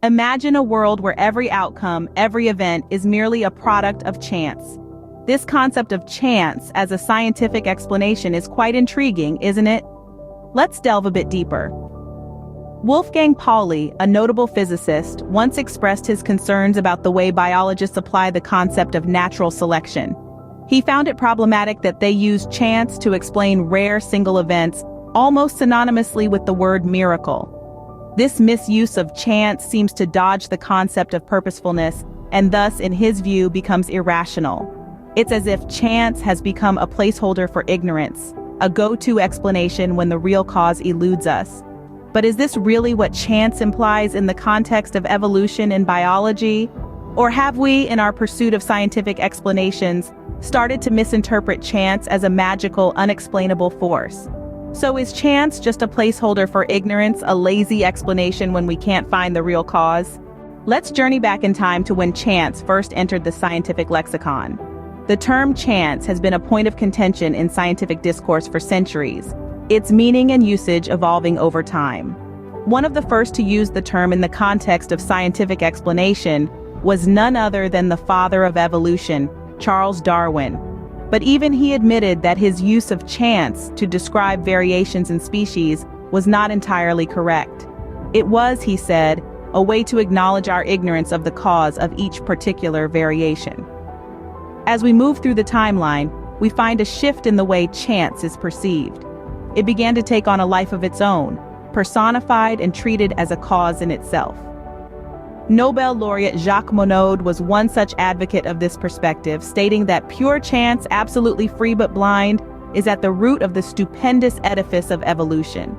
Imagine a world where every outcome, every event is merely a product of chance. This concept of chance as a scientific explanation is quite intriguing, isn't it? Let's delve a bit deeper. Wolfgang Pauli, a notable physicist, once expressed his concerns about the way biologists apply the concept of natural selection. He found it problematic that they use chance to explain rare single events, almost synonymously with the word miracle. This misuse of chance seems to dodge the concept of purposefulness, and thus, in his view, becomes irrational. It's as if chance has become a placeholder for ignorance, a go-to explanation when the real cause eludes us. But is this really what chance implies in the context of evolution and biology? Or have we, in our pursuit of scientific explanations, started to misinterpret chance as a magical, unexplainable force? So is chance just a placeholder for ignorance, a lazy explanation when we can't find the real cause? Let's journey back in time to when chance first entered the scientific lexicon. The term chance has been a point of contention in scientific discourse for centuries, its meaning and usage evolving over time. One of the first to use the term in the context of scientific explanation was none other than the father of evolution, Charles Darwin. But even he admitted that his use of chance to describe variations in species was not entirely correct. It was, he said, a way to acknowledge our ignorance of the cause of each particular variation. As we move through the timeline, we find a shift in the way chance is perceived. It began to take on a life of its own, personified and treated as a cause in itself. Nobel laureate Jacques Monod was one such advocate of this perspective, stating that pure chance, absolutely free but blind, is at the root of the stupendous edifice of evolution.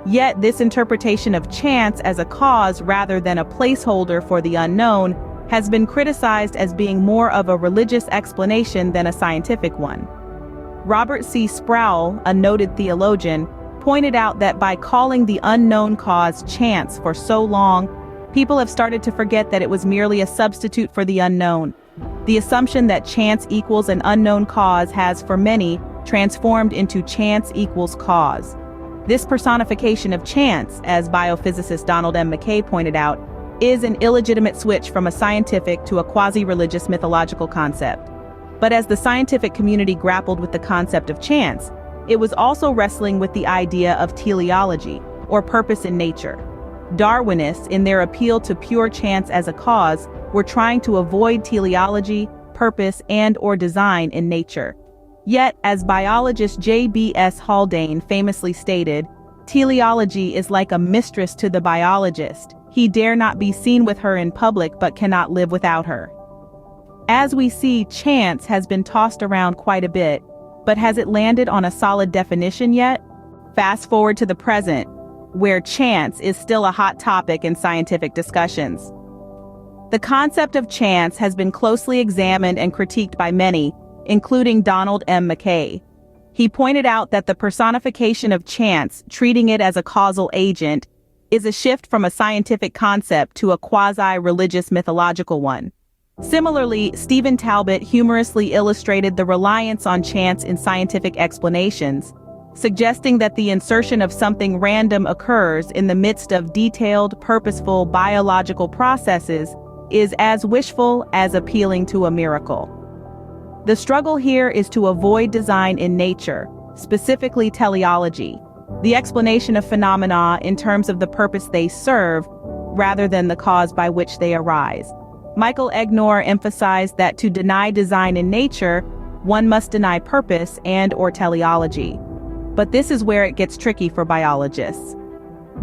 Yet this interpretation of chance as a cause rather than a placeholder for the unknown has been criticized as being more of a religious explanation than a scientific one. Robert C. Sproul, a noted theologian, pointed out that by calling the unknown cause chance for so long, people have started to forget that it was merely a substitute for the unknown. The assumption that chance equals an unknown cause has, for many, transformed into chance equals cause. This personification of chance, as biophysicist Donald M. McKay pointed out, is an illegitimate switch from a scientific to a quasi-religious mythological concept. But as the scientific community grappled with the concept of chance, it was also wrestling with the idea of teleology, or purpose in nature. Darwinists, in their appeal to pure chance as a cause, were trying to avoid teleology, purpose, and/or design in nature. Yet, as biologist J.B.S. Haldane famously stated, teleology is like a mistress to the biologist. He dare not be seen with her in public but cannot live without her. As we see, chance has been tossed around quite a bit, but has it landed on a solid definition yet? Fast forward to the present, where chance is still a hot topic in scientific discussions. The concept of chance has been closely examined and critiqued by many, including Donald M. McKay. He pointed out that the personification of chance, treating it as a causal agent, is a shift from a scientific concept to a quasi-religious mythological one. Similarly, Stephen Talbot humorously illustrated the reliance on chance in scientific explanations, suggesting that the insertion of something random occurs in the midst of detailed, purposeful biological processes is as wishful as appealing to a miracle. The struggle here is to avoid design in nature, specifically teleology, the explanation of phenomena in terms of the purpose they serve, rather than the cause by which they arise. Michael Egnor emphasized that to deny design in nature, one must deny purpose and/or teleology. But this is where it gets tricky for biologists.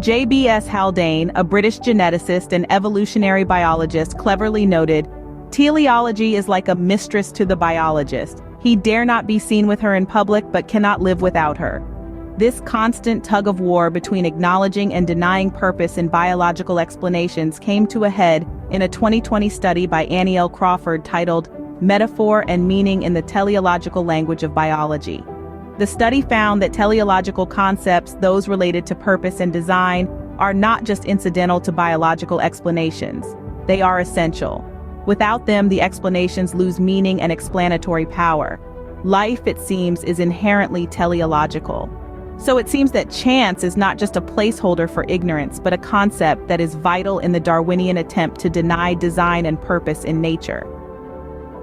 J.B.S. Haldane, a British geneticist and evolutionary biologist, cleverly noted, "Teleology is like a mistress to the biologist. He dare not be seen with her in public but cannot live without her." This constant tug-of-war between acknowledging and denying purpose in biological explanations came to a head in a 2020 study by Annie L. Crawford titled "Metaphor and Meaning in the Teleological Language of Biology." The study found that teleological concepts, those related to purpose and design, are not just incidental to biological explanations. They are essential. Without them, the explanations lose meaning and explanatory power. Life, it seems, is inherently teleological. So it seems that chance is not just a placeholder for ignorance, but a concept that is vital in the Darwinian attempt to deny design and purpose in nature.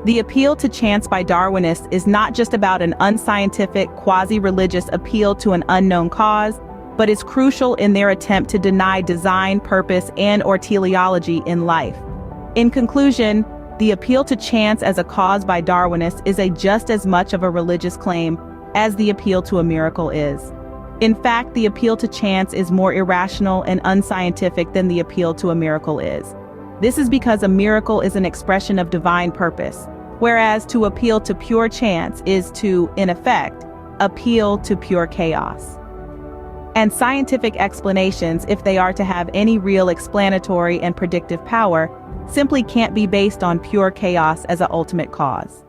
The appeal to chance by Darwinists is not just about an unscientific, quasi-religious appeal to an unknown cause, but is crucial in their attempt to deny design, purpose, and/or teleology in life. In conclusion, the appeal to chance as a cause by Darwinists is just as much of a religious claim as the appeal to a miracle is. In fact, the appeal to chance is more irrational and unscientific than the appeal to a miracle is. This is because a miracle is an expression of divine purpose, whereas to appeal to pure chance is to, in effect, appeal to pure chaos. And scientific explanations, if they are to have any real explanatory and predictive power, simply can't be based on pure chaos as an ultimate cause.